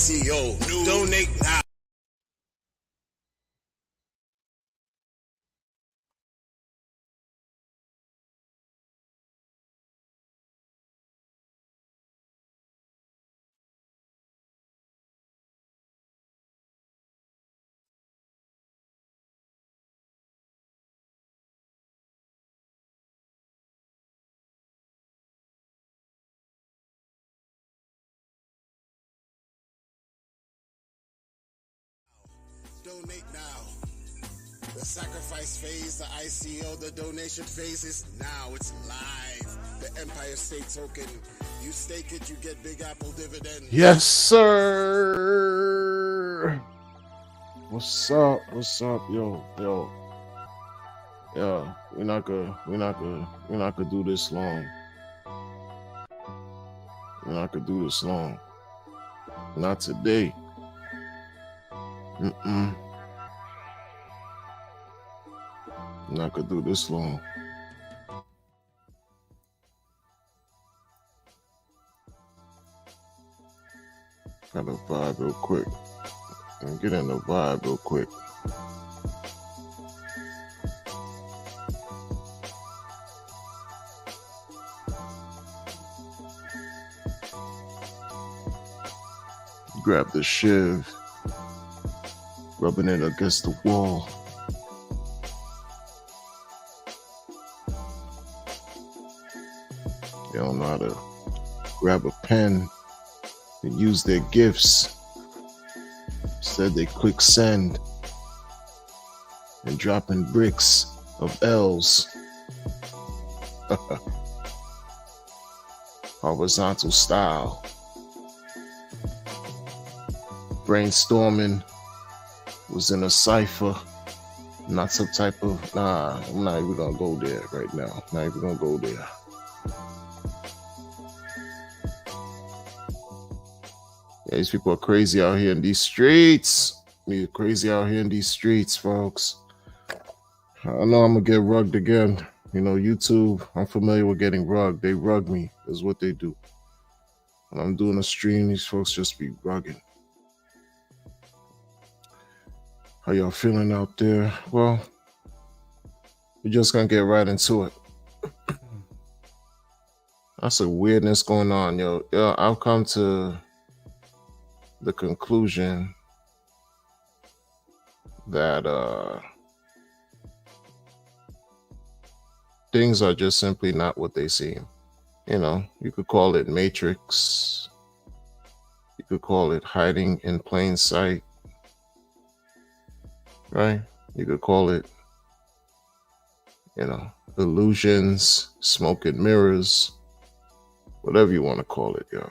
ICO. Donate now. Donate now. The sacrifice phase, the ICO, the donation phase is now. It's live. The Empire State Token. You stake it, you get Big Apple dividends. Yes, sir. What's up? What's up, yo? Yeah, we're not gonna do this long. We're not gonna do this long. Not today. We're not gonna do this long. Got a vibe real quick. Get in the vibe real quick. Grab the shiv, rubbing it against the wall. They don't know how to grab a pen and use their gifts. Instead, they click send and dropping bricks of L's. Horizontal style. Brainstorming was in a cipher. Not some type of, I'm not even gonna go there right now. Not even gonna go there. Yeah, these people are crazy out here in these streets. They're crazy out here in these streets, folks. I know I'm gonna get rugged again. You know, YouTube, I'm familiar with getting rugged. They rug me, is what they do. When I'm doing a stream, these folks just be rugging. How y'all feeling out there? Well, we're just gonna get right into it. That's a weirdness going on, yo. I've come to the conclusion that things are just simply not what they seem. You know, you could call it Matrix. You could call it hiding in plain sight. Right? You could call it, illusions, smoke and mirrors, whatever you want to call it, y'all.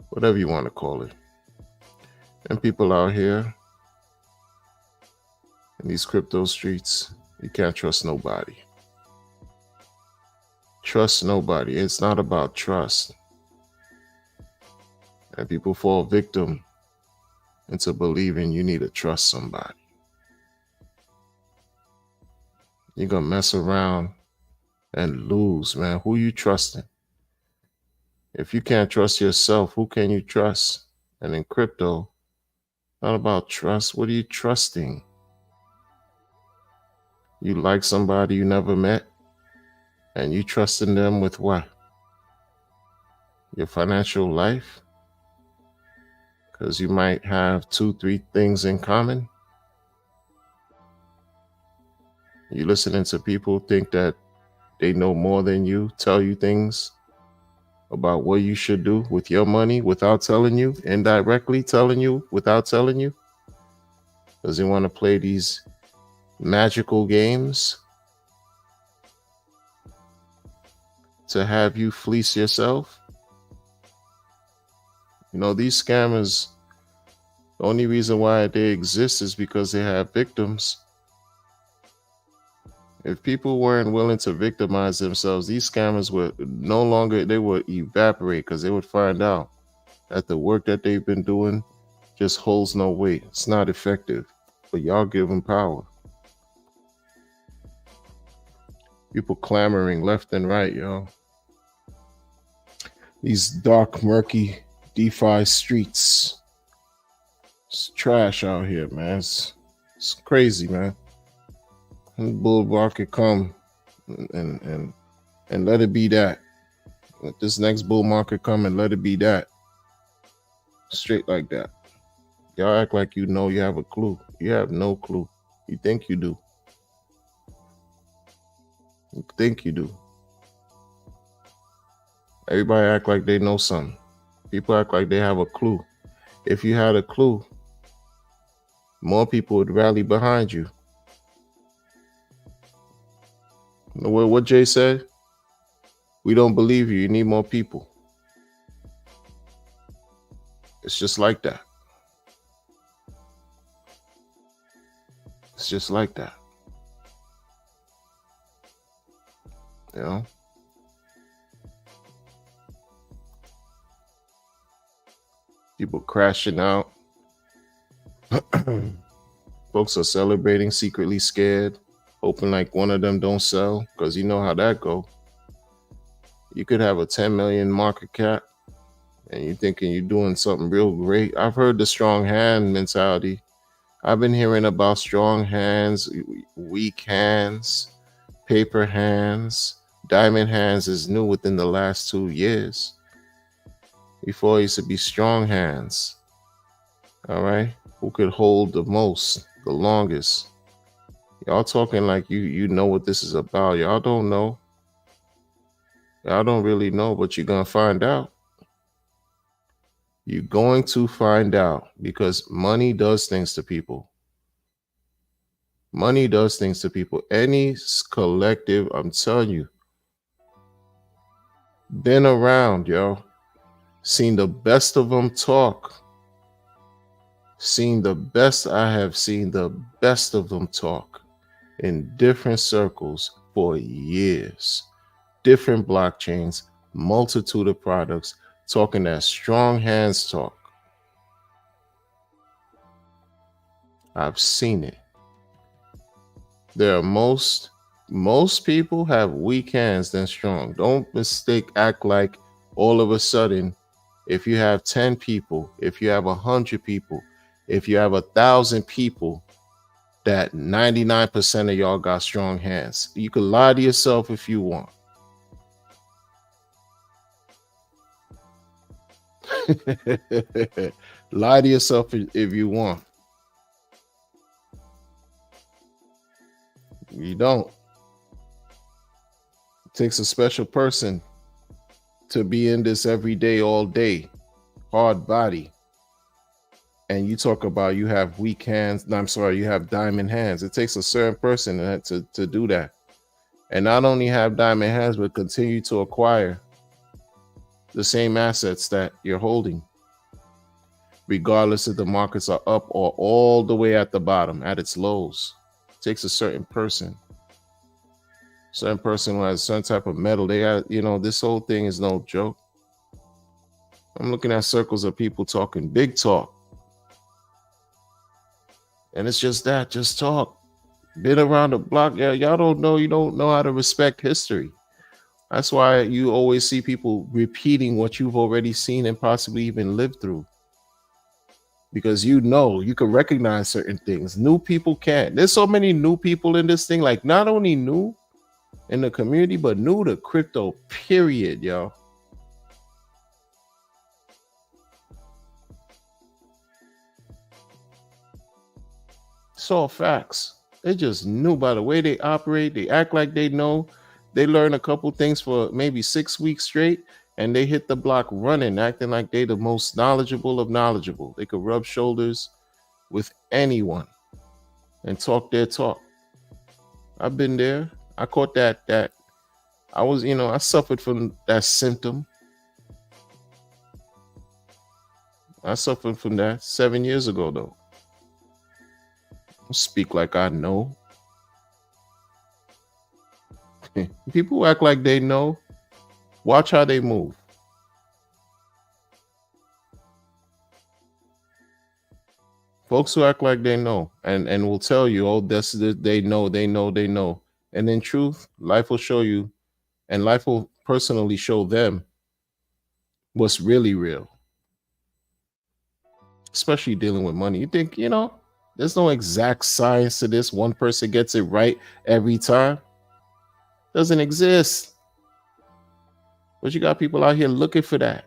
Whatever you want to call it. And people out here in these crypto streets, you can't trust nobody. Trust nobody. It's not about trust. And people fall victim into believing you need to trust somebody. You're going to mess around and lose, man. Who you trusting? If you can't trust yourself, who can you trust? And in crypto, not about trust. What are you trusting? You like somebody you never met, and you trusting them with what? Your financial life? Because you might have 2-3 things in common. You listening to people think that they know more than you, tell you things about what you should do with your money without telling you, indirectly telling you without telling you. Because they want to play these magical games to have you fleece yourself. You know, these scammers, the only reason why they exist is because they have victims. If people weren't willing to victimize themselves, these scammers would no longer, they would evaporate, because they would find out that the work that they've been doing just holds no weight. It's not effective, but y'all give them power. People clamoring left and right, y'all. These dark, murky DeFi streets. It's trash out here, man. It's crazy, man. And bull market come and let it be that. Let this next bull market come and let it be that. Straight like that. Y'all act like you know you have a clue. You have no clue. You think you do. You think you do. Everybody act like they know something. People act like they have a clue. If you had a clue, more people would rally behind you. What Jay said? We don't believe you. You need more people. It's just like that. It's just like that. You know? People crashing out. Folks are celebrating, secretly scared, hoping like one of them don't sell, because you know how that go. You could have a 10 million market cap and you're thinking you're doing something real great. I've heard the strong hand mentality. I've been hearing about strong hands, weak hands, paper hands. Diamond hands is new within the last 2 years. Before it used to be strong hands. All right. Who could hold the most, the longest? Y'all talking like you know what this is about. Y'all don't know. Y'all don't really know, but you're going to find out. You're going to find out because money does things to people. Money does things to people. Any collective, I'm telling you, been around, yo. Seen the best of them talk. Seen the best. I have seen the best of them talk in different circles for years. Different blockchains, multitude of products, talking that strong hands talk. I've seen it. There are most people have weak hands than strong. Don't act like all of a sudden, if you have 10 people, if you have 100 people, if you have 1,000 people, that 99% of y'all got strong hands. You can lie to yourself if you want. Lie to yourself if you want. You don't. It takes a special person to be in this every day, all day, hard body. And you talk about you have weak hands. No, I'm sorry, you have diamond hands. It takes a certain person to do that. And not only have diamond hands, but continue to acquire the same assets that you're holding, regardless if the markets are up or all the way at the bottom, at its lows. It takes a certain person who has a certain type of metal. They got, this whole thing is no joke. I'm looking at circles of people talking big talk. And it's just that, just talk. Been around the block. Yeah, y'all don't know. You don't know how to respect history. That's why you always see people repeating what you've already seen and possibly even lived through. Because you can recognize certain things. New people can't. There's so many new people in this thing, like not only new in the community, but new to crypto, period, y'all. It's all facts. They just knew by the way they operate. They act like they know. They learn a couple things for maybe 6 weeks straight, and they hit the block running, acting like they the most knowledgeable of knowledgeable. They could rub shoulders with anyone and talk their talk. I've been there. I caught that. I was, I suffered from that symptom. I suffered from that 7 years ago, though. I speak like I know. People act like they know. Watch how they move. Folks who act like they know and will tell you, oh, they know. And in truth, life will show you, and life will personally show them what's really real. especially dealing with money. You think, there's no exact science to this. One person gets it right every time. Doesn't exist. But you got people out here looking for that.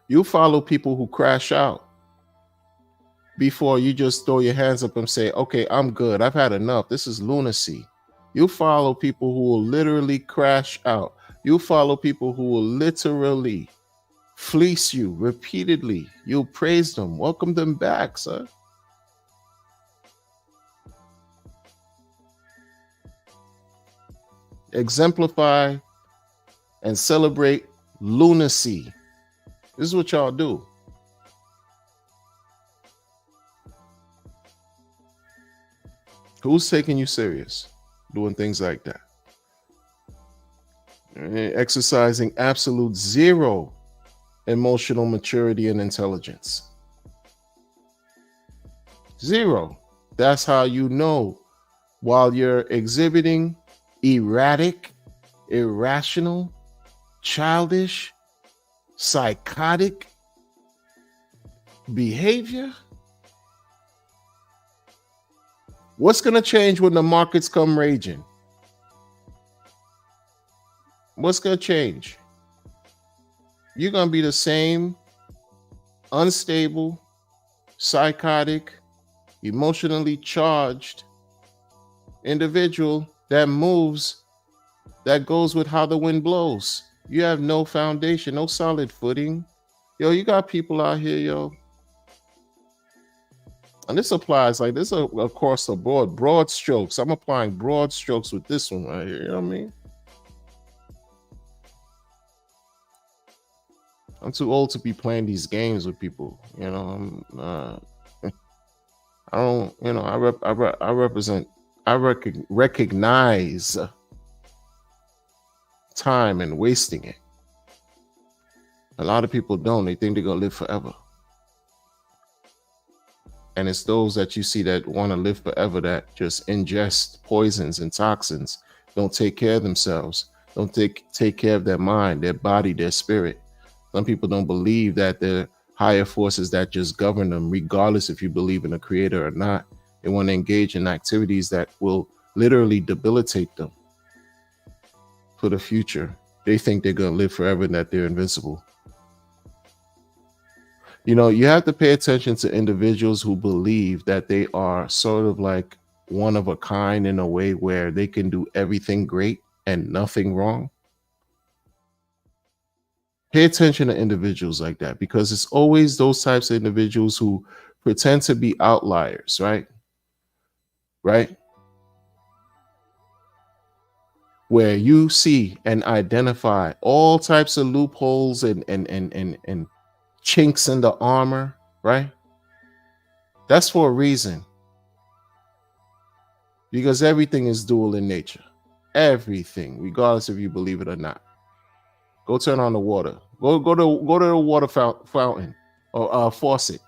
You follow people who crash out before you just throw your hands up and say, okay, I'm good. I've had enough. This is lunacy. You follow people who will literally crash out. You follow people who will literally fleece you repeatedly. You'll praise them, welcome them back, sir. Exemplify and celebrate lunacy. This is what y'all do. Who's taking you serious doing things like that? Exercising absolute zero emotional maturity and intelligence. Zero. That's how you know while you're exhibiting erratic, irrational, childish, psychotic behavior. What's going to change when the markets come raging? What's going to change? You're going to be the same unstable, psychotic, emotionally charged individual that moves, that goes with how the wind blows. You have no foundation, no solid footing. Yo, you got people out here, yo. And this applies like this across the board, broad strokes. I'm applying broad strokes with this one right here. You know what I mean? I'm too old to be playing these games with people. I don't. I recognize time and wasting it. A lot of people don't. They think they're gonna live forever. And it's those that you see that want to live forever that just ingest poisons and toxins, don't take care of themselves, don't take care of their mind, their body, their spirit. Some people don't believe that there are higher forces that just govern them, regardless if you believe in a creator or not. They want to engage in activities that will literally debilitate them for the future. They think they're going to live forever and that they're invincible. You have to pay attention to individuals who believe that they are sort of like one of a kind in a way where they can do everything great and nothing wrong. Pay attention to individuals like that, because it's always those types of individuals who pretend to be outliers, right? Right? Where you see and identify all types of loopholes and chinks in the armor, right? That's for a reason. Because everything is dual in nature. Everything, regardless if you believe it or not. Go turn on the water. Go to the water fountain or faucet.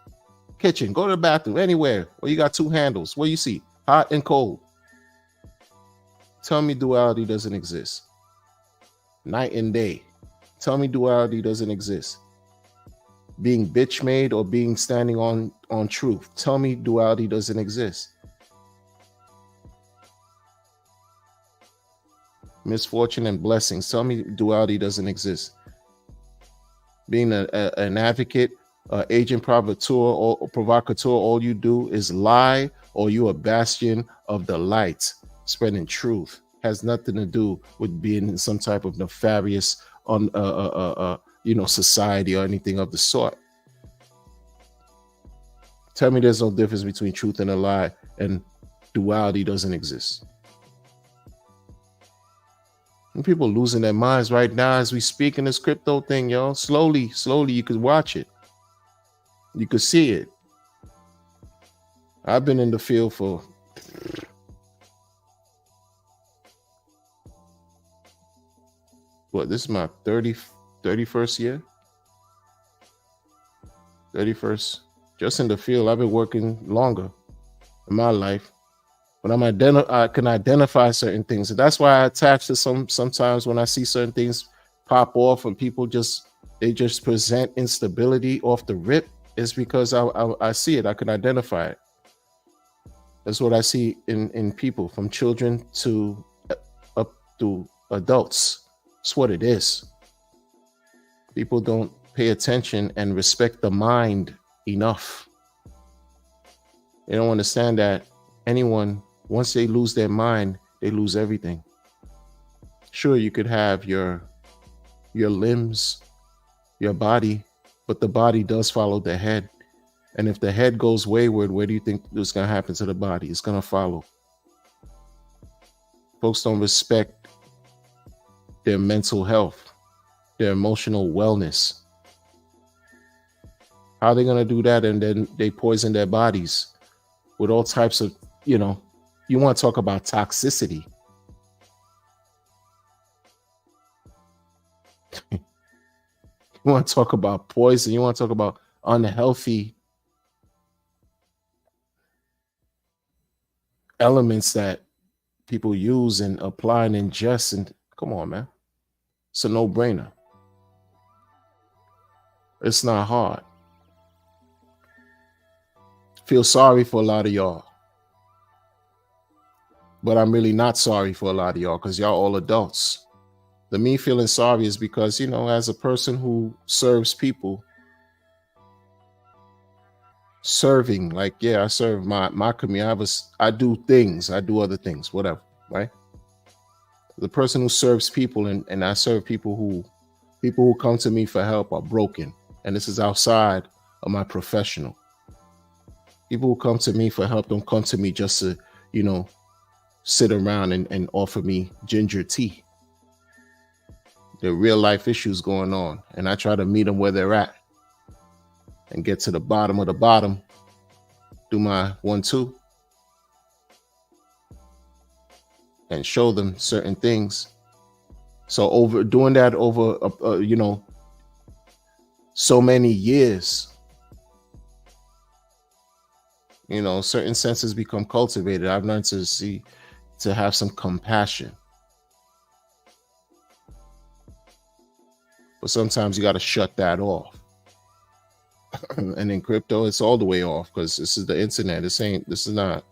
Kitchen. Go to the bathroom. Anywhere where you got two handles. What you see? Hot and cold. Tell me duality doesn't exist. Night and day. Tell me duality doesn't exist. Being bitch made or being standing on truth. Tell me duality doesn't exist. Misfortune and blessings. Tell me duality doesn't exist. Being an advocate, agent provocateur, all you do is lie, or you a bastion of the light, spreading truth. Has nothing to do with being in some type of nefarious society or anything of the sort. Tell me there's no difference between truth and a lie, and duality doesn't exist. And people losing their minds right now as we speak in this crypto thing, y'all. Slowly, you could watch it. You could see it. I've been in the field for this is my 31st year. 31st. Just in the field, I've been working longer in my life. But I can identify certain things. And that's why I attach to sometimes when I see certain things pop off and people just present instability off the rip. It's because I see it. I can identify it. That's what I see in people, from children to up to adults. That's what it is. People don't pay attention and respect the mind enough. They don't understand that anyone, once they lose their mind, they lose everything. Sure, you could have your limbs, your body, but the body does follow the head. And if the head goes wayward, where do you think is going to happen to the body? It's going to follow. Folks don't respect their mental health, their emotional wellness. How are they going to do that? And then they poison their bodies with all types of, you want to talk about toxicity. You want to talk about poison. You want to talk about unhealthy elements that people use and apply and ingest. And come on, man. It's a no-brainer. It's not hard. Feel sorry for a lot of y'all. But I'm really not sorry for a lot of y'all, because y'all all adults. The me feeling sorry is because, as a person who serves people, serving, like, I serve my community. I do things. I do other things, whatever, right? The person who serves people, and I serve people who come to me for help are broken. And this is outside of my professional. People who come to me for help don't come to me just to, sit around and offer me ginger tea. There are real life issues going on, and I try to meet them where they're at and get to the bottom of the bottom, do my 1-2, and show them certain things. So doing that over, so many years, certain senses become cultivated. I've learned to have some compassion. But sometimes you got to shut that off. And in crypto, it's all the way off, because this is the internet. It's not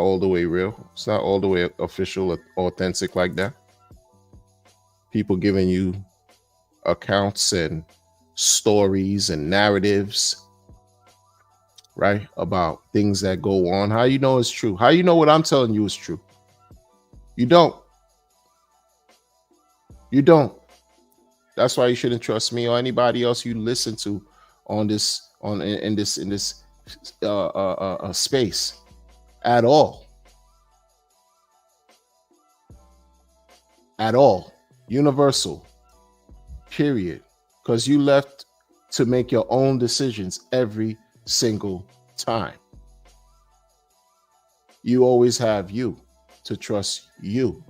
all the way real. It's not all the way official, authentic like that. People giving you accounts and stories and narratives, right, about things that go on. How you know it's true? How you know what I'm telling you is true? You don't. That's why you shouldn't trust me or anybody else you listen to in this space at all. At all. Universal. Period. Because you left to make your own decisions every single time. You always have you to trust you.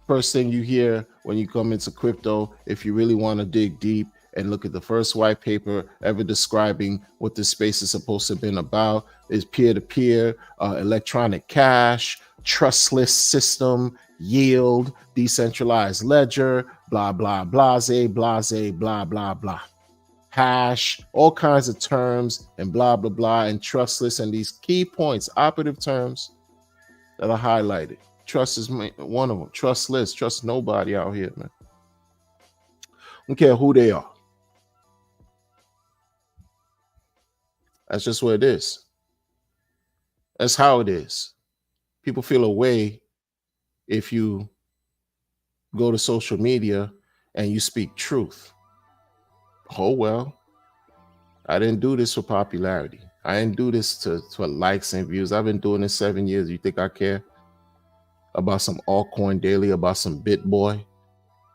First thing you hear when you come into crypto, if you really want to dig deep and look at the first white paper ever describing what this space is supposed to have been about, is peer-to-peer, electronic cash, trustless system, yield, decentralized ledger, blah, blah, blase, blah, blah, blah. Hash, all kinds of terms, and blah, blah, blah, and trustless, and these key points, operative terms that are highlighted. Trust is one of them. Trustless. Trust nobody out here, man. Don't care who they are. That's just what it is. That's how it is. People feel a way if you go to social media and you speak truth. Oh, well, I didn't do this for popularity. I didn't do this for likes and views. I've been doing this 7 years. You think I care about some altcoin daily, about some BitBoy?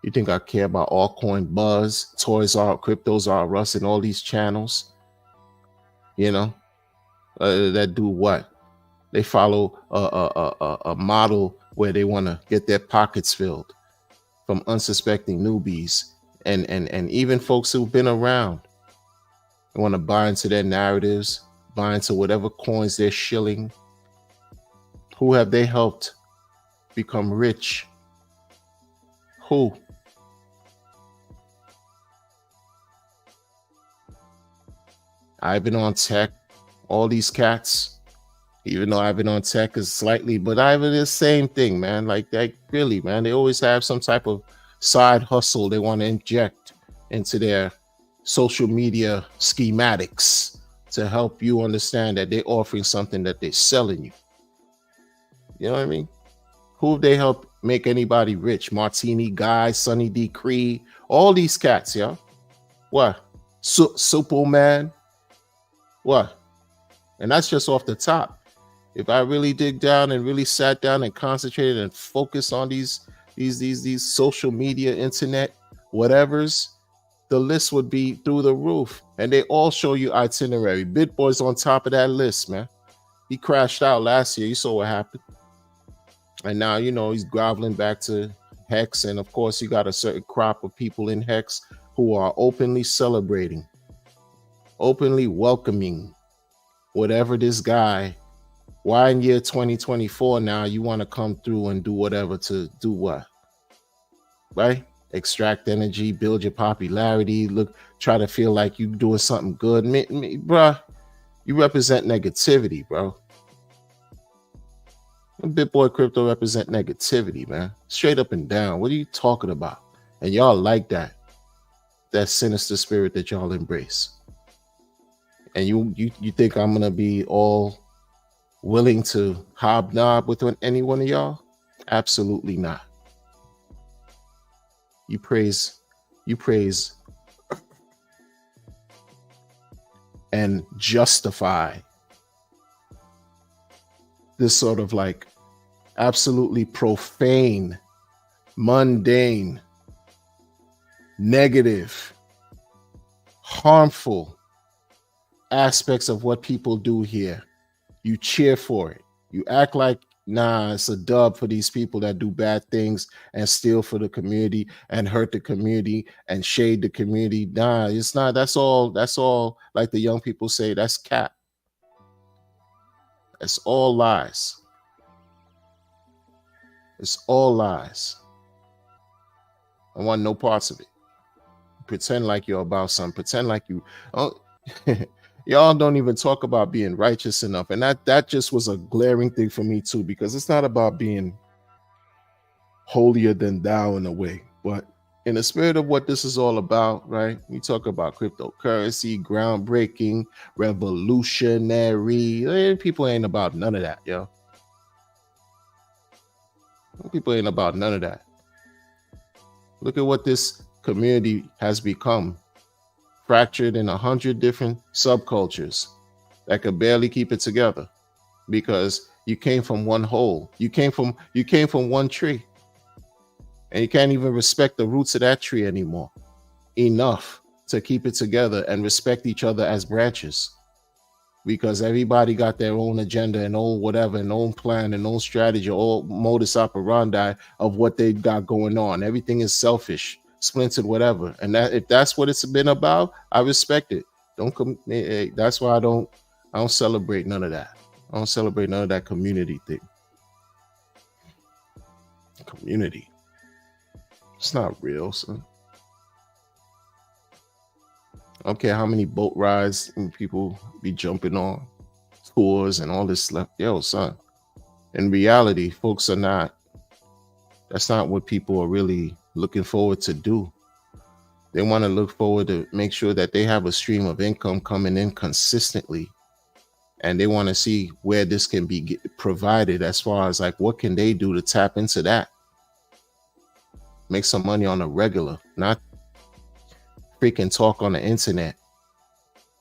You think I care about altcoin buzz, Toys R, Cryptos R Us, and all these channels? That do what? They follow a model where they want to get their pockets filled from unsuspecting newbies and even folks who've been around. They want to buy into their narratives, buy into whatever coins they're shilling. Who have they helped become rich? Who? Ivan on Tech, all these cats. Even though Ivan on Tech is slightly, but Ivan is same thing, man. Like really, man. They always have some type of side hustle they want to inject into their social media schematics to help you understand that they're offering something that they're selling you. You know what I mean? Who have they helped make anybody rich? Martini Guy, Sunny D. Cree, all these cats, yeah. What? Superman? What? And that's just off the top. If I really dig down and really sat down and concentrated and focused on these social media, internet, whatevers, the list would be through the roof. And they all show you itinerary. BitBoy's on top of that list, man. He crashed out last year. You saw what happened. And now, you know, he's groveling back to Hex. And of course, you got a certain crop of people in Hex who are openly celebrating, openly welcoming whatever this guy. Why in year 2024 now you want to come through and do whatever to do what? Right? Extract energy, build your popularity, look, try to feel like you doing something good. Bruh, you represent negativity, bro. BitBoy Crypto represent negativity, man. Straight up and down. What are you talking about? And y'all like that sinister spirit that y'all embrace. And you think I'm gonna be all willing to hobnob with any one of y'all? Absolutely not. You praise and justify this sort of like absolutely profane, mundane, negative, harmful aspects of what people do here. You cheer for it. You act like, nah, it's a dub for these people that do bad things and steal for the community and hurt the community and shade the community. Nah, it's not. That's all, like the young people say, that's cap. It's all lies. It's all lies. I want no parts of it. Pretend like you're about something. Pretend like you... Oh, y'all don't even talk about being righteous enough. And that just was a glaring thing for me too, because it's not about being holier than thou in a way, but in the spirit of what this is all about, right? We talk about cryptocurrency, groundbreaking, revolutionary. People ain't about none of that, yo. People ain't about none of that. Look at what this community has become. Fractured in 100 different subcultures that could barely keep it together because you came from one hole. You came from one tree, and you can't even respect the roots of that tree anymore enough to keep it together and respect each other as branches, because everybody got their own agenda and own whatever, and own plan and own strategy, or modus operandi of what they got going on. Everything is selfish, splintered, whatever. And that, if that's what it's been about, I respect it. Don't come. That's why I don't celebrate none of that. I don't celebrate none of that community thing. Community. It's not real, son. I don't care how many boat rides and people be jumping on, tours and all this stuff. Yo, son. In reality, folks are not. That's not what people are really looking forward to do. They want to look forward to make sure that they have a stream of income coming in consistently, and they want to see where this can be provided, as far as like what can they do to tap into that, make some money on a regular, not freaking talk on the internet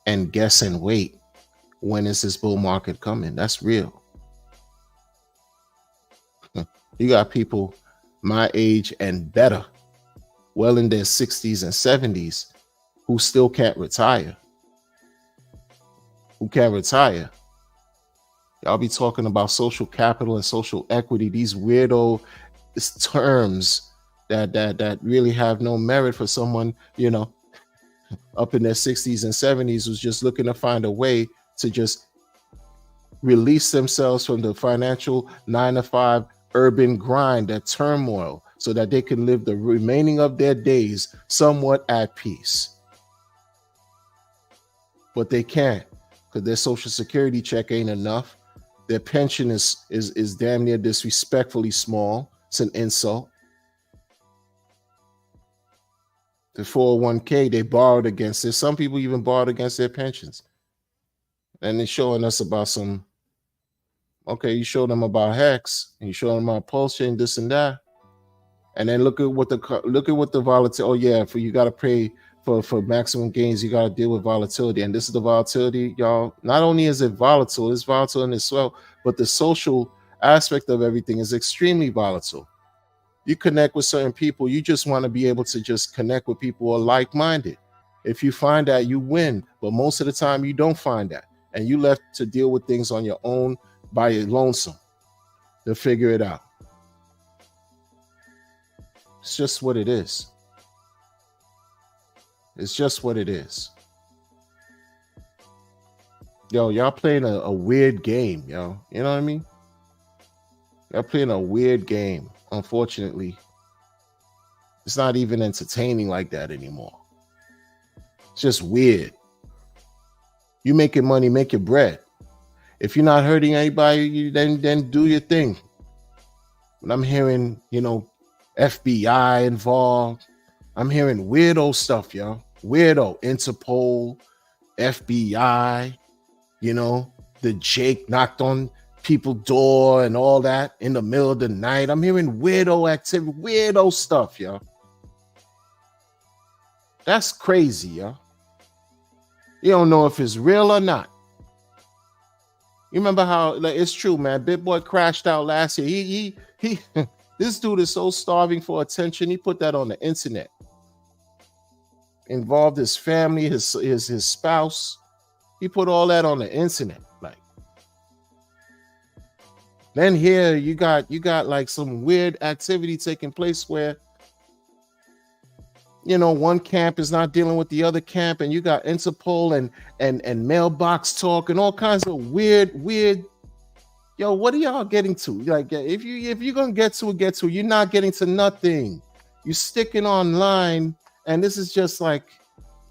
and guess and wait when is this bull market coming. That's real. You got people my age and better, well in their 60s and 70s, who still can't retire. Who can't retire. Y'all be talking about social capital and social equity, these weirdo terms that really have no merit for someone, you know, up in their 60s and 70s who's just looking to find a way to just release themselves from the financial 9-to-5 urban grind, that turmoil, so that they can live the remaining of their days somewhat at peace. But they can't, because their social security check ain't enough. Their pension is damn near disrespectfully small. It's an insult. The 401k they borrowed against it. Some people even borrowed against their pensions. And they're showing us about some, okay, you show them about Hex, and you show them about Pulse Chain, this and that. And then look at what the volatility. Oh yeah, for you got to pay for maximum gains. You got to deal with volatility, and this is the volatility, y'all. Not only is it volatile, it's volatile in itself, but the social aspect of everything is extremely volatile. You connect with certain people, you just want to be able to just connect with people who are like-minded. If you find that, you win, but most of the time you don't find that, and you left to deal with things on your own by your lonesome to figure it out. It's just what it is. It's just what it is. Yo, y'all playing a weird game, yo. You know what I mean? Y'all playing a weird game. Unfortunately, it's not even entertaining like that anymore. It's just weird. You making money, make your bread. If you're not hurting anybody, then do your thing. But I'm hearing, FBI involved. I'm hearing weirdo stuff, yo. Weirdo. Interpol, FBI, the Jake knocked on people's door and all that in the middle of the night. I'm hearing weirdo activity, weirdo stuff, yo. That's crazy, yo. You don't know if it's real or not. You remember how, it's true, man. Big Boy crashed out last year. He this dude is so starving for attention. He put that on the internet. Involved his family, his spouse. He put all that on the internet. Then here you got like some weird activity taking place where, one camp is not dealing with the other camp, and you got Interpol and mailbox talk and all kinds of weird. Yo, what are y'all getting to? Like, if you're gonna get to, you're not getting to nothing. You're sticking online, and this is just like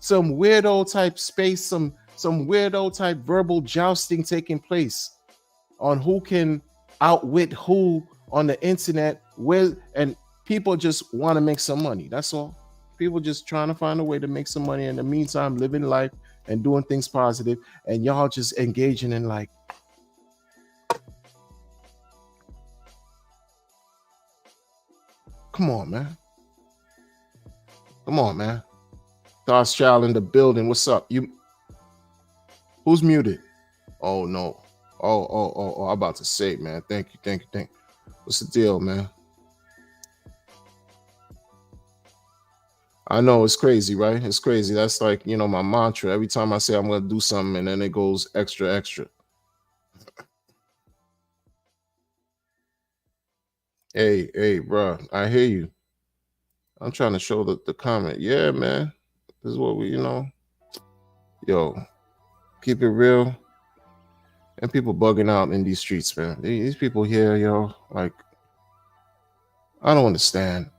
some weirdo type space, some weirdo type verbal jousting taking place on who can outwit who on the internet, and people just want to make some money. That's all. People just trying to find a way to make some money in the meantime, living life and doing things positive, and y'all just engaging in like, come on, man. Thoughts Child in the building. What's up? Who's muted? Oh no. Oh, I'm about to say, man. Thank you. What's the deal, man? I know it's crazy, right? It's crazy. That's like, my mantra. Every time I say I'm going to do something, and then it goes extra. Hey, bro. I hear you. I'm trying to show the comment. Yeah, man. This is what we, yo, keep it real. And people bugging out in these streets, man. These people here, yo, like, I don't understand.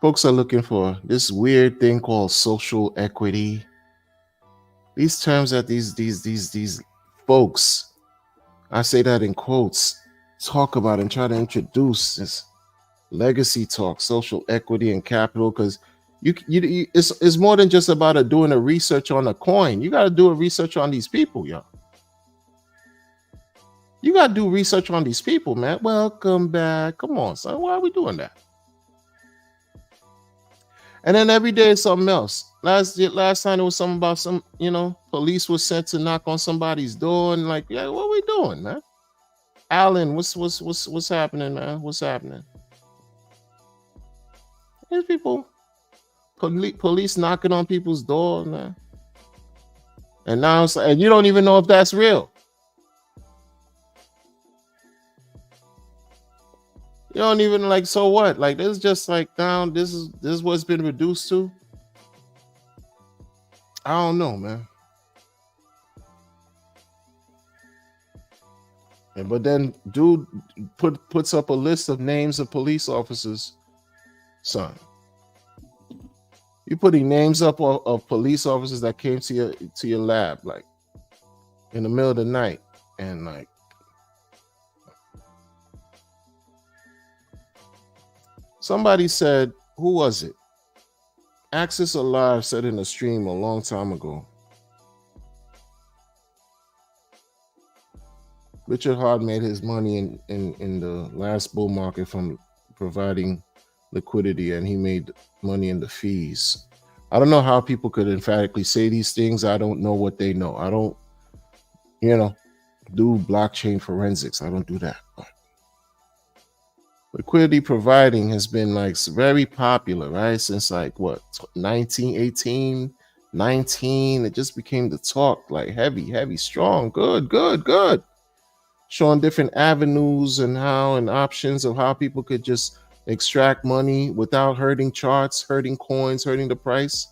Folks are looking for this weird thing called social equity. These terms that these folks, I say that in quotes, talk about and try to introduce this legacy talk, social equity and capital, because it's more than just about doing a research on a coin. You got to do a research on these people, yo. You got to do research on these people, man. Welcome back. Come on, son. Why are we doing that? And then every day is something else. Last time it was something about some, police was sent to knock on somebody's door, and like, yeah, what are we doing, man? Alan, what's happening, man? What's happening? There's people. Police knocking on people's door, man. And now it's like, and you don't even know if that's real. You don't even like, so what? Like, this is just like down, this is what it's been reduced to. I don't know, man. But then dude puts up a list of names of police officers. Son, you putting names up of police officers that came to your lab like in the middle of the night, and like somebody said, who was it? Axis Alive said in a stream a long time ago, Richard Hart made his money in the last bull market from providing liquidity, and he made money in the fees. I don't know how people could emphatically say these things. I don't know what they know. I don't, do blockchain forensics. I don't do that. But liquidity providing has been like very popular, right? Since like what, 1918, 19, it just became the talk, like heavy, strong, good. Showing different avenues and options of how people could just extract money without hurting charts, hurting coins, hurting the price,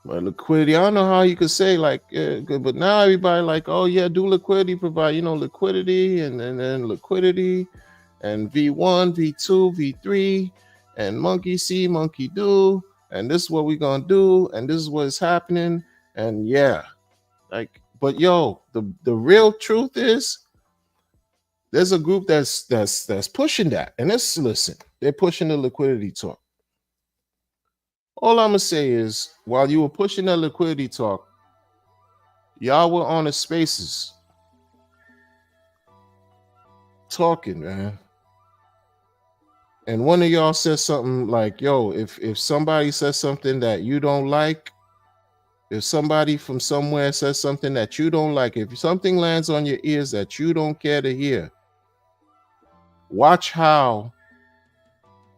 But liquidity, I don't know how you could say like good, but now everybody like, oh yeah, do liquidity provide, liquidity and then liquidity and V1, V2, V3 and monkey see, monkey do, and this is what we're gonna do, and this is what is happening, and yeah. Like, but yo, the real truth is there's a group that's pushing that. And listen, they're pushing the liquidity talk. All I'm gonna say is while you were pushing that liquidity talk, y'all were on the spaces talking, man. And one of y'all said something like, yo, if somebody says something that you don't like, if somebody from somewhere says something that you don't like, if something lands on your ears that you don't care to hear, watch how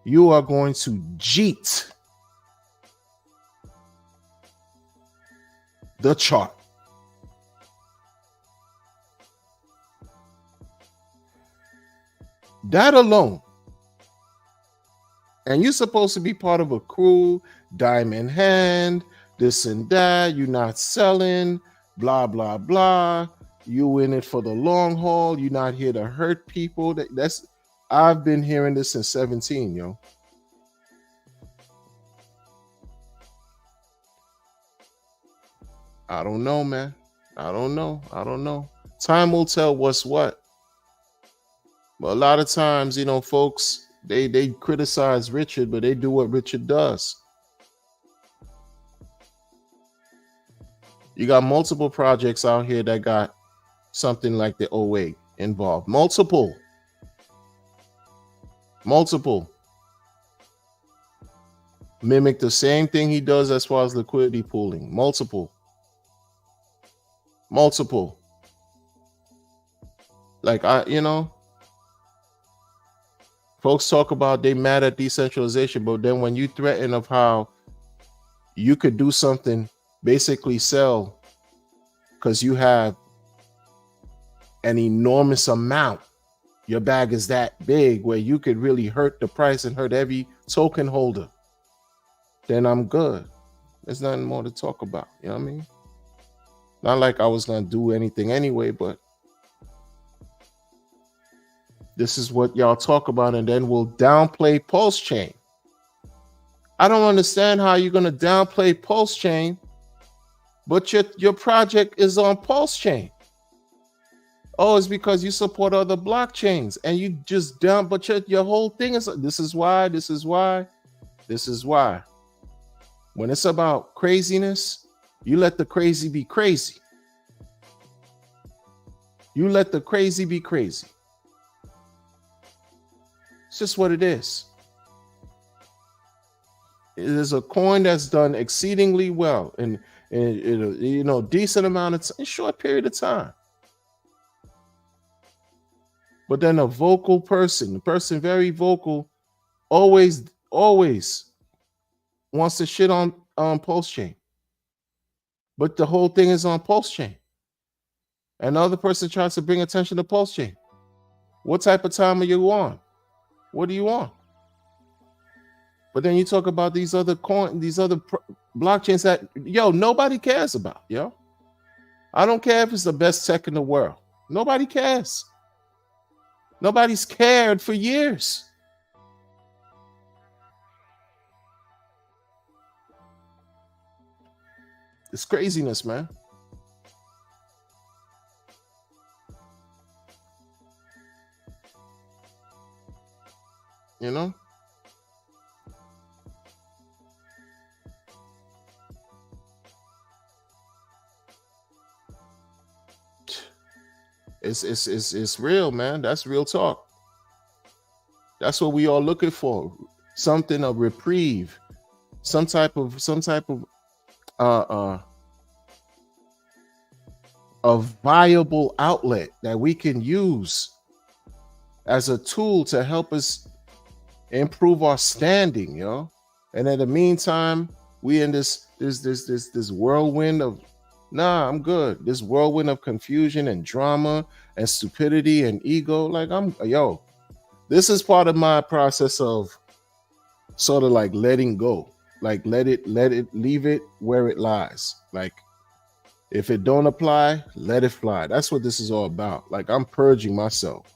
you are going to jeet the chart. That alone. And you're supposed to be part of a crew, diamond hand, this and that, you're not selling, blah, blah, blah. You in it for the long haul. You're not here to hurt people. I've been hearing this since 17, yo. I don't know, man. I don't know. Time will tell what's what. But a lot of times, folks, they criticize Richard, but they do what Richard does. You got multiple projects out here that got something like the 08 involved. Multiple. Mimic the same thing he does as far as liquidity pooling. Multiple. Like, folks talk about they mad at decentralization, but then when you threaten of how you could do something, basically sell because you have an enormous amount, your bag is that big where you could really hurt the price and hurt every token holder, then I'm good. There's nothing more to talk about. You know what I mean? Not like I was going to do anything anyway, but this is what y'all talk about, and then we'll downplay Pulse Chain. I don't understand how you're going to downplay Pulse Chain, but your project is on Pulse Chain. Oh, it's because you support other blockchains and you just dump, but your whole thing is this is why. When it's about craziness, you let the crazy be crazy. It's just what it is. It is a coin that's done exceedingly well in decent amount of time, short period of time. But then a vocal person, the person very vocal, always wants to shit on Pulse Chain. But the whole thing is on Pulse Chain. And the other person tries to bring attention to Pulse Chain. What type of time are you on? What do you want? But then you talk about these other blockchains that, nobody cares about, yo. I don't care if it's the best tech in the world. Nobody cares. Nobody's cared for years. It's craziness, man. You know? It's real, man. That's real talk. That's what we all looking for. Something, a reprieve, some type of uh uh a viable outlet that we can use as a tool to help us improve our standing, yo. And in the meantime, we in this whirlwind of I'm good. This whirlwind of confusion and drama and stupidity and ego. Like this is part of my process of sort of like letting go. Like let it leave it where it lies. Like if it don't apply, let it fly. That's what this is all about. Like I'm purging myself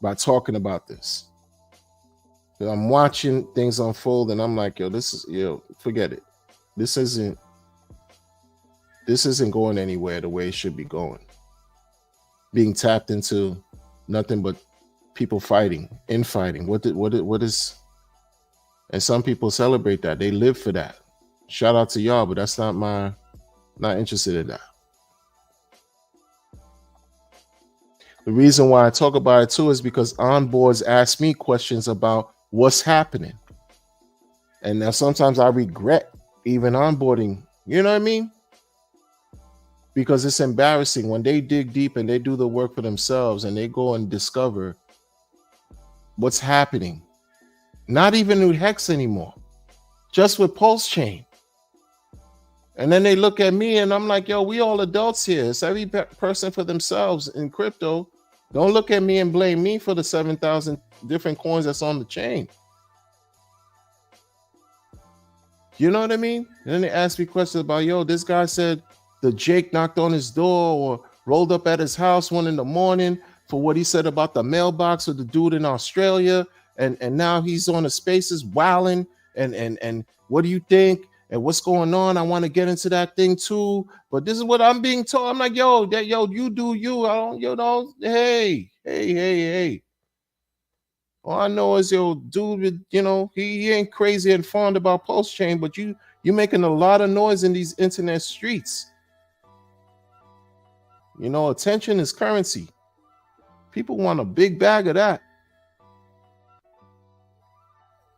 by talking about this. I'm watching things unfold and I'm like, forget it. This isn't going anywhere the way it should be going. Being tapped into nothing but people fighting, infighting. What is? And some people celebrate that. They live for that. Shout out to y'all, but that's not interested in that. The reason why I talk about it too is because onboards ask me questions about what's happening. And now sometimes I regret even onboarding. You know what I mean? Because it's embarrassing when they dig deep and they do the work for themselves and they go and discover what's happening. Not even with Hex anymore, just with Pulse Chain. And then they look at me and I'm like, we all adults here. It's every person for themselves in crypto. Don't look at me and blame me for the 7,000 different coins that's on the chain. You know what I mean? And then they ask me questions about, this guy said the Jake knocked on his door or rolled up at his house 1 a.m. for what he said about the mailbox with the dude in Australia. And now he's on the spaces wilding. And what do you think? And what's going on? I want to get into that thing too. But this is what I'm being told. I'm like, you do you. I don't, hey. All I know is dude, he ain't crazy and fond about Pulse Chain, but you making a lot of noise in these internet streets. Attention is currency. People want a big bag of that.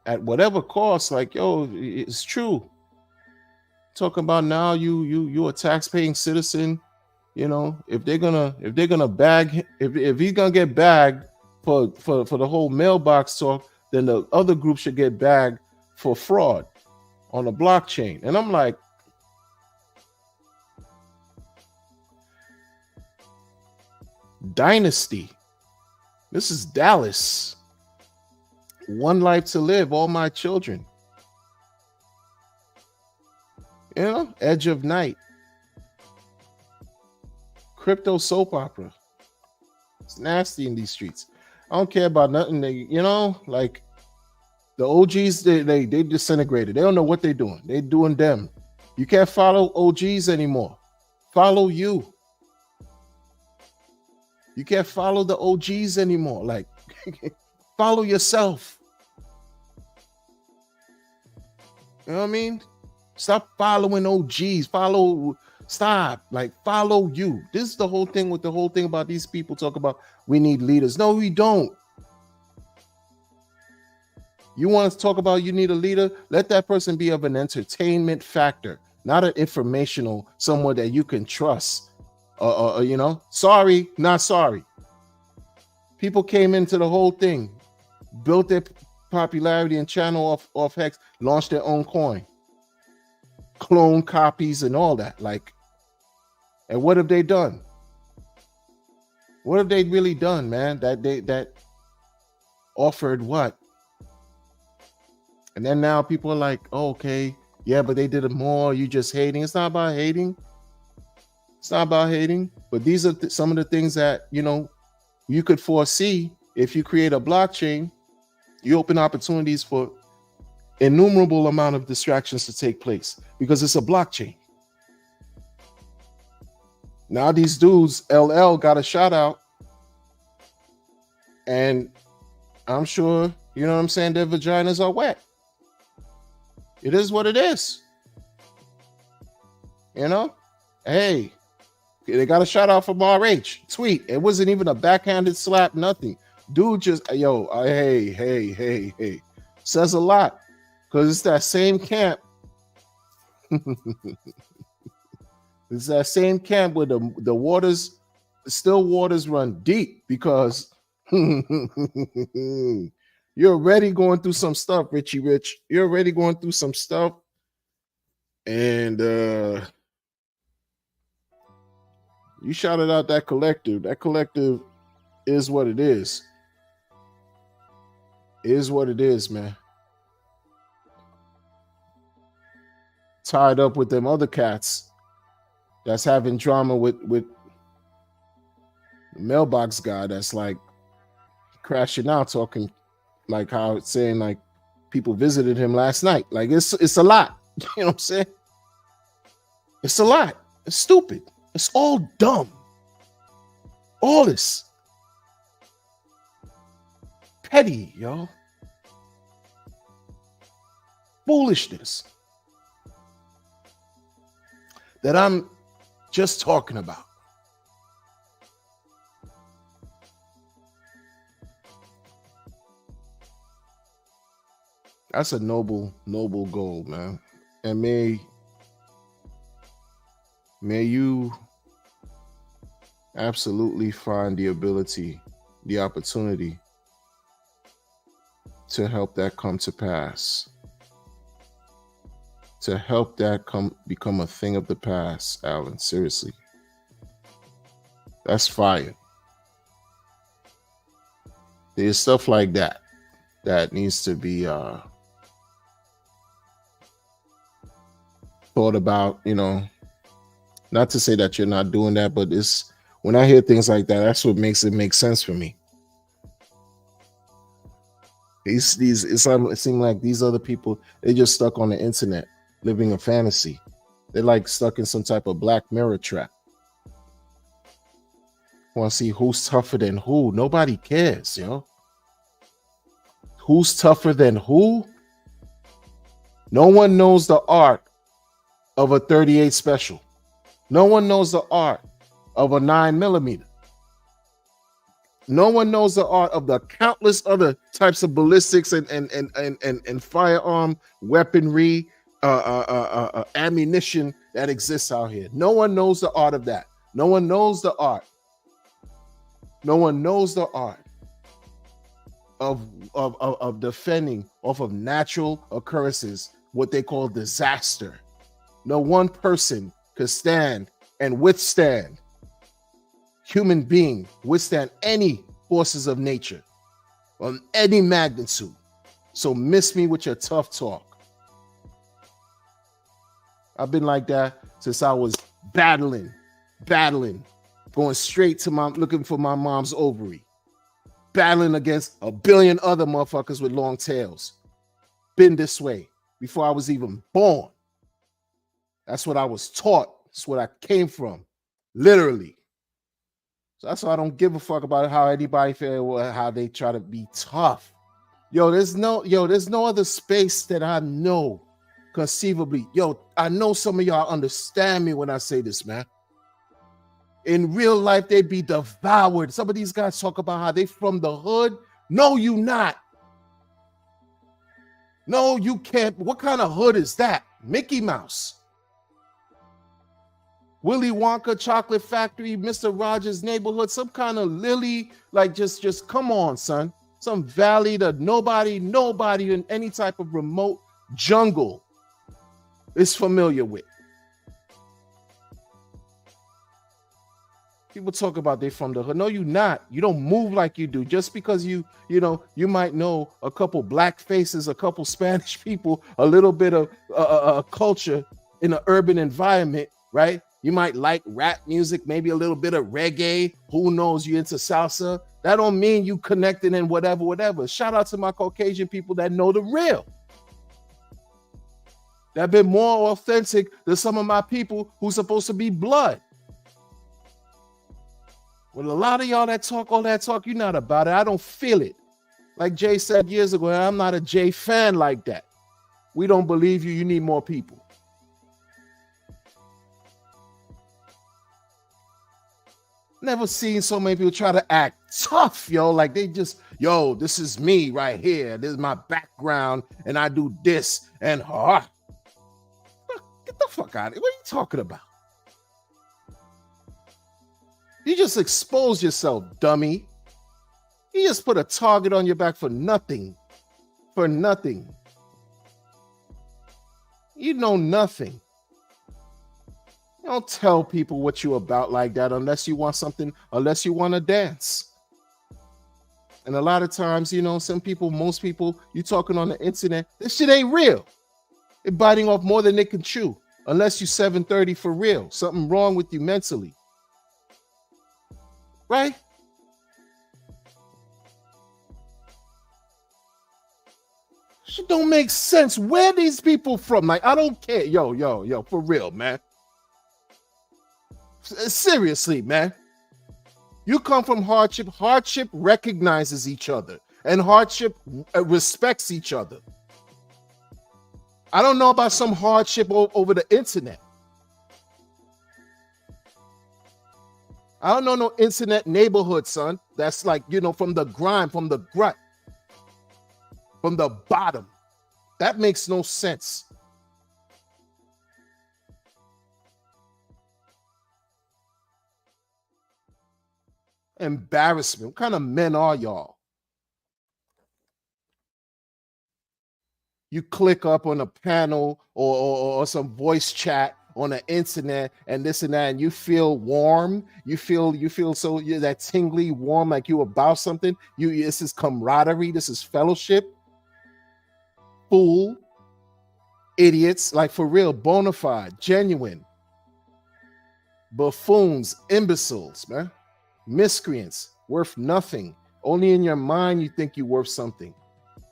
At whatever cost, it's true. Talking about now you a tax-paying citizen, if they're gonna bag, if he's gonna get bagged for the whole mailbox talk, then the other group should get bagged for fraud on the blockchain. And I'm like, Dynasty. This is Dallas. One life to live, all my children. Edge of Night. Crypto soap opera. It's nasty in these streets. I don't care about nothing. Like the OGs, they disintegrated. They don't know what they're doing. They're doing them. You can't follow OGs anymore. Follow you. You can't follow the OGs anymore. Like, follow yourself. You know what I mean? Stop following OGs. Stop. Like, follow you. This is the whole thing about these people talk about we need leaders. No, we don't. You want to talk about you need a leader? Let that person be of an entertainment factor, not an informational, someone that you can trust. Sorry, not sorry. People came into the whole thing, built their popularity and channel off Hex, launched their own coin, clone copies and all that. And what have they done? What have they really done, man? That offered what? And then now people are like, oh, okay, yeah, but they did it more. You just hating. It's not about hating. It's not about hating, but these are some of the things that, you could foresee. If you create a blockchain, you open opportunities for innumerable amount of distractions to take place because it's a blockchain. Now these dudes, LL got a shout out, and I'm sure, you know what I'm saying, their vaginas are wet. It is what it is. Hey, they got a shout out from RH. Tweet. It wasn't even a backhanded slap, nothing. Dude just, hey. Says a lot. Because it's that same camp. It's that same camp where the waters, still waters run deep because you're already going through some stuff, Richie Rich. You're already going through some stuff. And you shouted out that collective. That collective is what it is. Is what it is, man. Tied up with them other cats that's having drama with the mailbox guy that's like crashing out, talking like how it's saying like people visited him last night. Like it's a lot. You know what I'm saying? It's a lot. It's stupid. It's all dumb. All this. Petty, yo. Foolishness. That I'm just talking about. That's a noble goal, man. And may you absolutely find the ability, the opportunity to help that come to pass. To help that become a thing of the past, Alan. Seriously. That's fire. There's stuff like that needs to be thought about, not to say that you're not doing that, but it's when I hear things like that, that's what makes it make sense for me. It seems like these other people, they just stuck on the internet, living a fantasy. They're like stuck in some type of Black Mirror trap. Want to see who's tougher than who? Nobody cares, yo. Who's tougher than who? No one knows the art of a 38 special. No one knows the art of a 9mm. No one knows the art of the countless other types of ballistics and firearm weaponry, ammunition that exists out here. No one knows the art of that. No one knows the art. No one knows the art of defending off of natural occurrences, what they call disaster. No one person could stand and withstand, human being, withstand any forces of nature on any magnitude. So miss me with your tough talk. I've been like that since I was battling, going straight to looking for my mom's ovary, battling against a billion other motherfuckers with long tails. Been this way before I was even born. That's what I was taught. That's what I came from, literally. So that's why I don't give a fuck about how anybody feel or how they try to be tough. There's no other space that I know conceivably. I know some of y'all understand me when I say this, man. In real life, they'd be devoured. Some of these guys talk about how they from the hood. No, you not. No, you can't. What kind of hood is that? Mickey Mouse. Willy Wonka Chocolate Factory, Mr. Rogers' Neighborhood, some kind of Lily, like just come on, son. Some valley that nobody in any type of remote jungle is familiar with. People talk about they from the hood. No, you not. You don't move like you do. Just because you might know a couple black faces, a couple Spanish people, a little bit of culture in an urban environment, right? You might like rap music, maybe a little bit of reggae. Who knows? You into salsa. That don't mean you connected in whatever. Shout out to my Caucasian people that know the real. That been more authentic than some of my people who's supposed to be blood. Well, a lot of y'all that talk all that talk, you're not about it. I don't feel it. Like Jay said years ago, I'm not a Jay fan like that. We don't believe you. You need more people. Never seen so many people try to act tough, yo. Like they just, yo, this is me right here. This is my background, and I do this. And get the fuck out of here. What are you talking about? You just exposed yourself, dummy. You just put a target on your back for nothing. For nothing. You know nothing. You don't tell people what you're about like that unless you want something, unless you want to dance. And a lot of times, you know, most people, you talking on the internet, this shit ain't real. They're biting off more than they can chew. Unless you 730 for real. Something wrong with you mentally. Right? Shit don't make sense. Where these people from? Like, I don't care. Yo, for real, man. Seriously, man. You come from hardship. Hardship recognizes each other. And hardship respects each other. I don't know about some hardship over the internet. I don't know no internet neighborhood, son. That's like, you know, from the grime, from the gut, from the bottom. That makes no sense. Embarrassment. What kind of men are y'all? You click up on a panel or some voice chat on the internet and this and that, and you feel warm. You feel so you're that tingly warm, like you about something. This is camaraderie. This is fellowship. Fool, idiots, like for real, bona fide, genuine, buffoons, imbeciles, man, miscreants, worth nothing. Only in your mind you think you're worth something,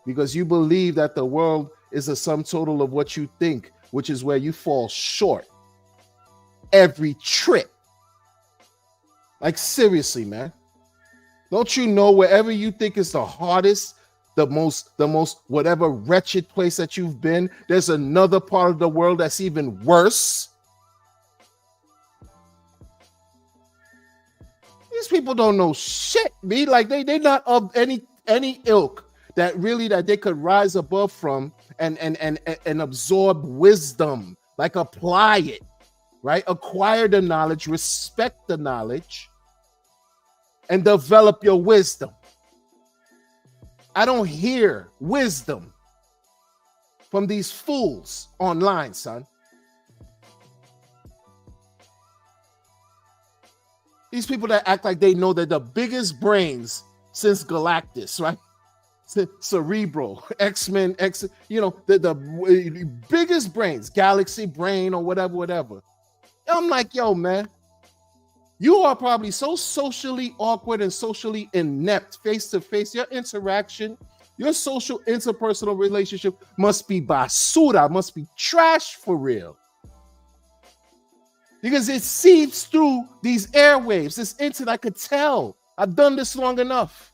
because you believe that the world is a sum total of what you think, which is where you fall short every trip. Like seriously, man. Don't you know wherever you think is the hardest, the most whatever wretched place that you've been, there's another part of the world that's even worse? These people don't know shit, me. Like they're not of any ilk that they could rise above from and absorb wisdom, like apply it, right? Acquire the knowledge, respect the knowledge, and develop your wisdom. I don't hear wisdom from these fools online, son. These people that act like they know they're the biggest brains since Galactus, right? Cerebro, X-Men, the biggest brains, Galaxy Brain or whatever. I'm like, yo, man, you are probably so socially awkward and socially inept face to face. Your interaction, your social interpersonal relationship must be basura, must be trash for real. Because it seeps through these airwaves, this internet. I could tell. I've done this long enough.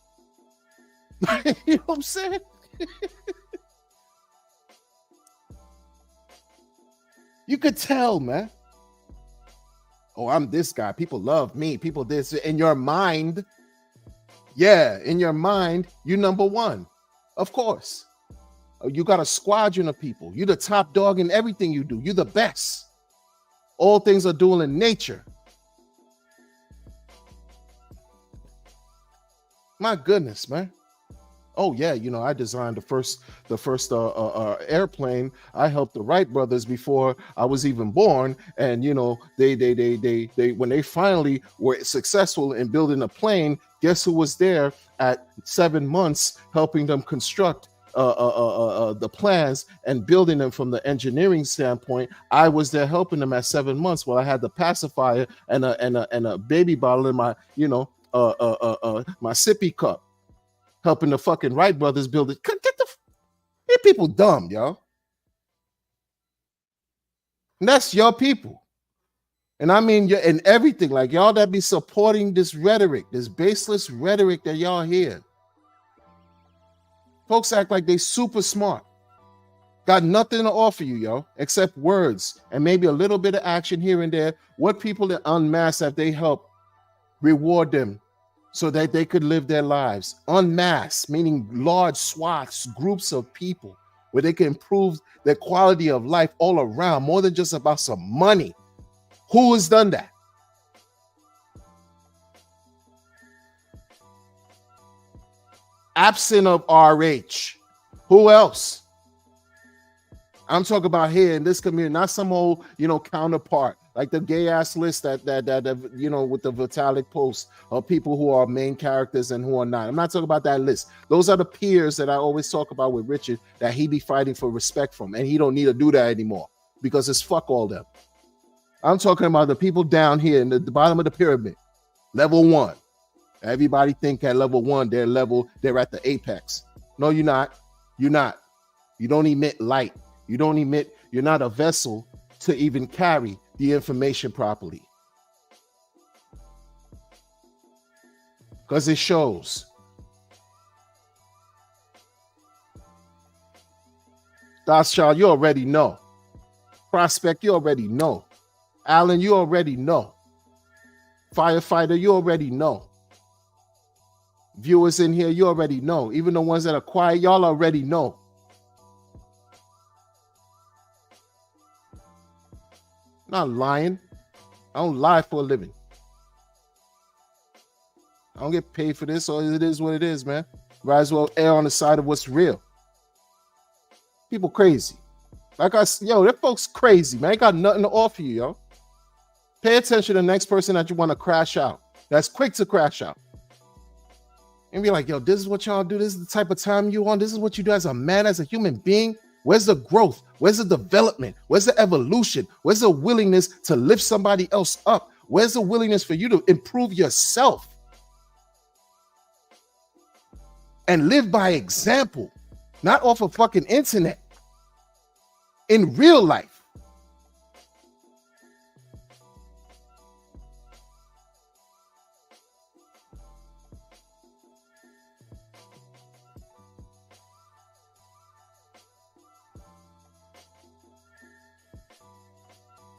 You know what I'm saying? You could tell, man. Oh, I'm this guy. People love me. People this. In your mind, in your mind, you number one. Of course. You got a squadron of people. You're the top dog in everything you do. You're the best. All things are dual in nature. My goodness, man. Oh yeah, I designed the first airplane. I helped the Wright brothers before I was even born, and they when they finally were successful in building a plane, guess who was there at 7 months helping them construct the plans and building them from the engineering standpoint. I was there helping them at 7 months while I had the pacifier and a baby bottle in my, my sippy cup, helping the fucking Wright brothers build it. Get these people dumb, yo. And that's your people. And I mean, and everything, like y'all that be supporting this rhetoric, this baseless rhetoric that y'all hear. Folks act like they super smart. Got nothing to offer you, yo, except words and maybe a little bit of action here and there. What people that unmask that they help reward them so that they could live their lives. Unmask, meaning large swaths, groups of people where they can improve their quality of life all around, more than just about some money. Who has done that? Absent of RH. Who else? I'm talking about here in this community, not some old, counterpart, like the gay ass list that with the Vitalik post of people who are main characters and who are not. I'm not talking about that list. Those are the peers that I always talk about with Richard that he be fighting for respect from, and he don't need to do that anymore because it's fuck all them. I'm talking about the people down here in the bottom of the pyramid, level 1. Everybody think at level 1, they're at the apex. No, you're not. You're not. You don't emit light. You're not a vessel to even carry the information properly. Because it shows. Darkchild, you already know. Prospect, you already know. Alan, you already know. Firefighter, you already know. Viewers in here, you already know. Even the ones that are quiet, y'all already know. I'm not lying. I don't lie for a living. I don't get paid for this, so it is what it is, man. Might as well err on the side of what's real. People crazy. That folks crazy, man. Ain't got nothing to offer you, yo. Pay attention to the next person that you want to crash out. That's quick to crash out. And be like, yo, this is what y'all do. This is the type of time you on. This is what you do as a man, as a human being. Where's the growth? Where's the development? Where's the evolution? Where's the willingness to lift somebody else up? Where's the willingness for you to improve yourself and live by example, not off of fucking internet, in real life?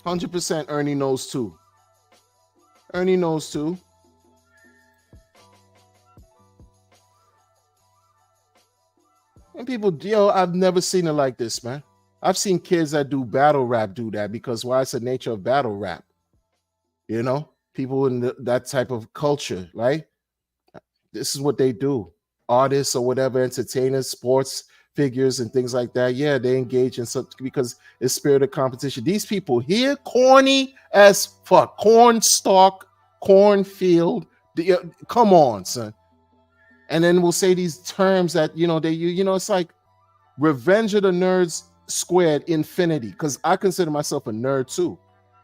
100% Ernie knows too. Ernie knows too. And people, I've never seen it like this, man. I've seen kids that do battle rap do that because why? It's the nature of battle rap. People in that type of culture, right? This is what they do. Artists or whatever, entertainers, sports figures and things like that. Yeah, they engage in such because it's spirit of competition. These people here, corny as fuck. Cornstalk, cornfield. Come on, son. And then we'll say these terms that, it's like Revenge of the Nerds squared infinity. Because I consider myself a nerd too.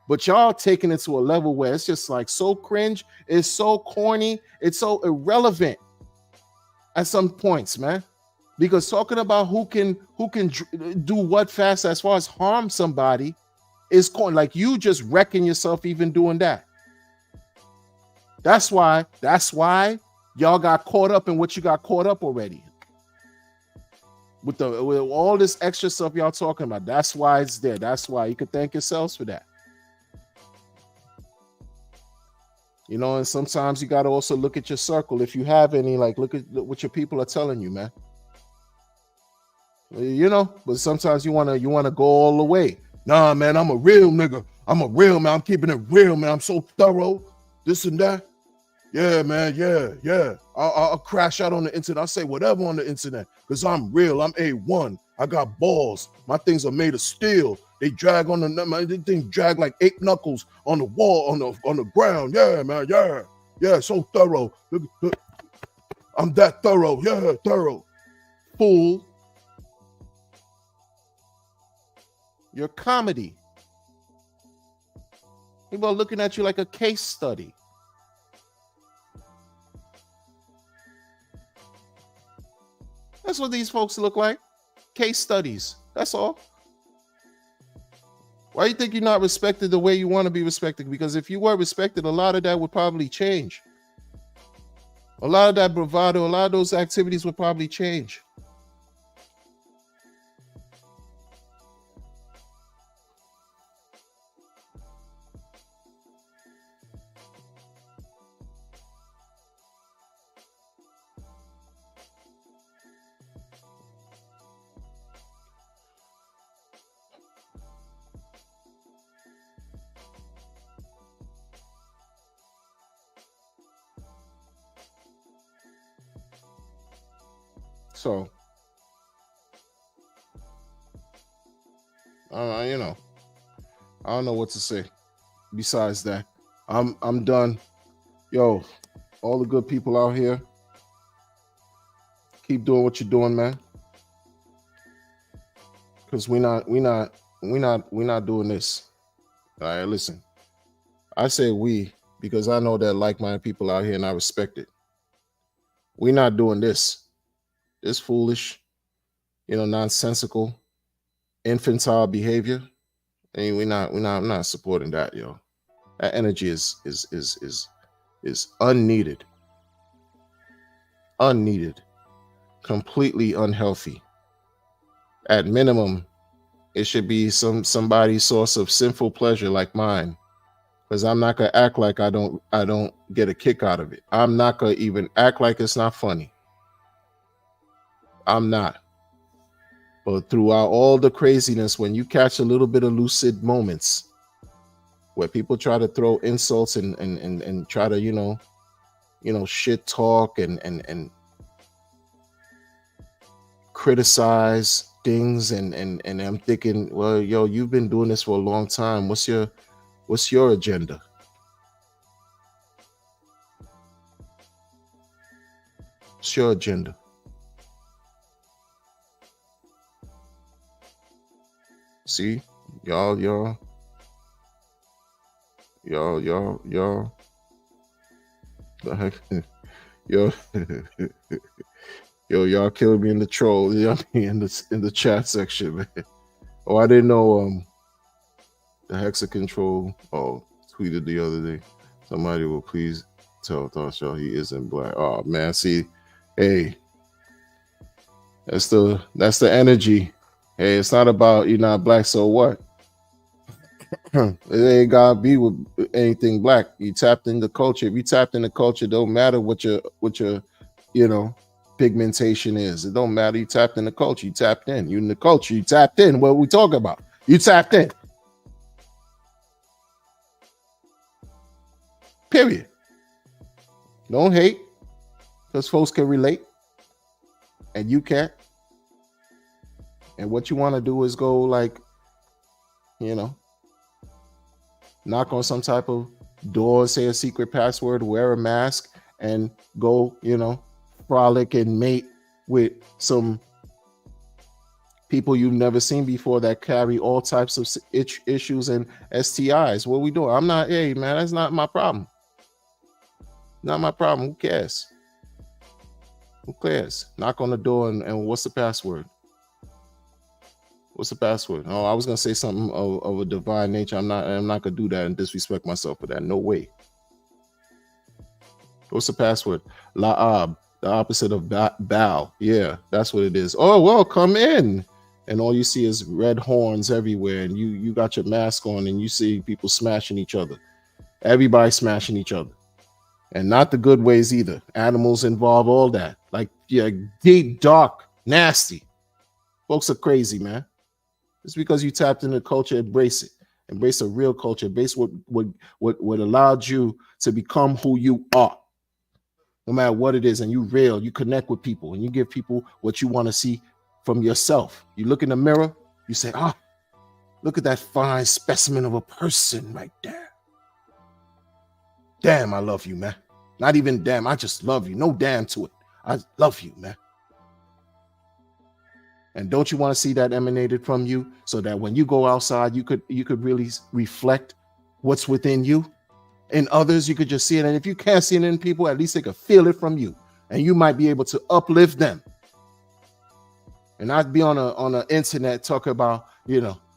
But y'all taking it to a level where it's just like so cringe. It's so corny. It's so irrelevant at some points, man. Because talking about who can do what fast as far as harm somebody is corny. Like you just wrecking yourself even doing that. That's why y'all got caught up in what you got caught up already. With all this extra stuff y'all talking about. That's why it's there. That's why you could thank yourselves for that. And sometimes you got to also look at your circle. If you have any, like, look at what your people are telling you, man. But sometimes you want to go all the way. Nah, man, I'm a real nigga. I'm a real man. I'm keeping it real, man. I'm so thorough. This and that. Yeah, man. Yeah. I'll crash out on the internet. I'll say whatever on the internet because I'm real. I'm A1. I got balls. My things are made of steel. They drag on the things drag like 8 knuckles on the wall, on the ground. Yeah, man. Yeah. So thorough. Look. I'm that thorough. Yeah, thorough. Fool. Your comedy. People are looking at you like a case study. That's what these folks look like. Case studies. That's all. Why do you think you're not respected the way you want to be respected? Because if you were respected, a lot of that would probably change. A lot of that bravado, a lot of those activities would probably change. So, you know, I don't know what to say. Besides that, I'm done. Yo, all the good people out here, keep doing what you're doing, man. Because we're not doing this. All right, listen. I say we because I know that like-minded people out here and I respect it. We're not doing this. This foolish, nonsensical, infantile behavior. And I'm not supporting that, yo. That energy is unneeded. Unneeded. Completely unhealthy. At minimum, it should be somebody's source of sinful pleasure like mine. Because I'm not gonna act like I don't get a kick out of it. I'm not gonna even act like it's not funny. I'm not. But throughout all the craziness, when you catch a little bit of lucid moments where people try to throw insults and try to, shit talk and criticize things and I'm thinking, well, yo, you've been doing this for a long time. What's your agenda? What's your agenda? See, y'all, the heck, yo, y'all killing me in the troll, in the chat section, man. Oh, I didn't know, the Hexa Control, tweeted the other day, somebody will please tell Thought he isn't black. Oh man, see, hey, that's the energy. Hey, it's not about you're not black, so what? It ain't gotta be with anything black. You tapped in the culture. If you tapped in the culture, don't matter what your pigmentation is. It don't matter. You tapped in the culture. You tapped in. You in the culture. You tapped in. What we talking about? You tapped in. Period. Don't hate, because folks can relate, and you can't. And what you want to do is go knock on some type of door, say a secret password, wear a mask, and go, frolic and mate with some people you've never seen before that carry all types of issues and STIs. What are we doing? I'm not, hey, man, that's not my problem. Not my problem. Who cares? Who cares? Knock on the door and what's the password? What's the password? Oh, I was gonna say something of a divine nature. I'm not gonna do that and disrespect myself for that. No way. What's the password? La'ab, the opposite of bow. Yeah, that's what it is. Oh, well, come in. And all you see is red horns everywhere, and you got your mask on, and you see people smashing each other. Everybody smashing each other. And not the good ways either. Animals involved, all that. Like, yeah, deep, dark, nasty. Folks are crazy, man. It's because you tapped into the culture. Embrace it. Embrace a real culture. Embrace what allowed you to become who you are. No matter what it is, and you real, you connect with people, and you give people what you want to see from yourself. You look in the mirror, you say, look at that fine specimen of a person right there. Damn, I love you, man. Not even damn, I just love you. No damn to it. I love you, man. And don't you want to see that emanated from you so that when you go outside, you could really reflect what's within you? In others, you could just see it. And if you can't see it in people, at least they could feel it from you. And you might be able to uplift them. And I'd be on the internet talking about,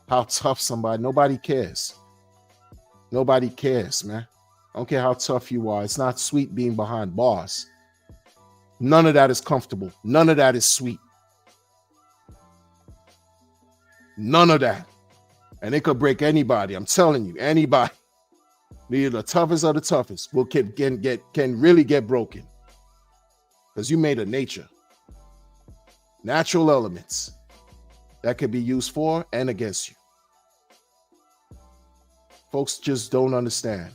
how tough somebody. Nobody cares. Nobody cares, man. I don't care how tough you are. It's not sweet being behind bars. None of that is comfortable. None of that is sweet. None of that. And it could break anybody. I'm telling you, anybody. The toughest of the toughest can really get broken. Because you made a nature. Natural elements that could be used for and against you. Folks just don't understand.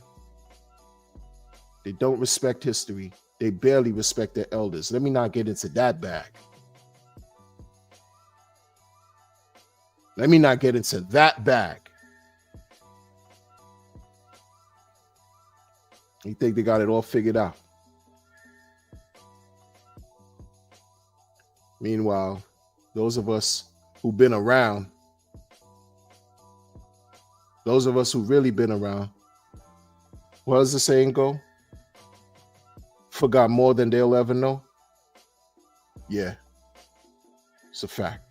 They don't respect history. They barely respect their elders. Let me not get into that bag. Let me not get into that bag. You think they got it all figured out. Meanwhile, those of us who've been around, those of us who've really been around, what does the saying go? Forgot more than they'll ever know. Yeah, it's a fact.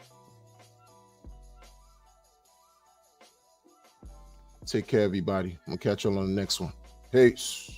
Take care, everybody. I'm gonna catch you on the next one. Peace.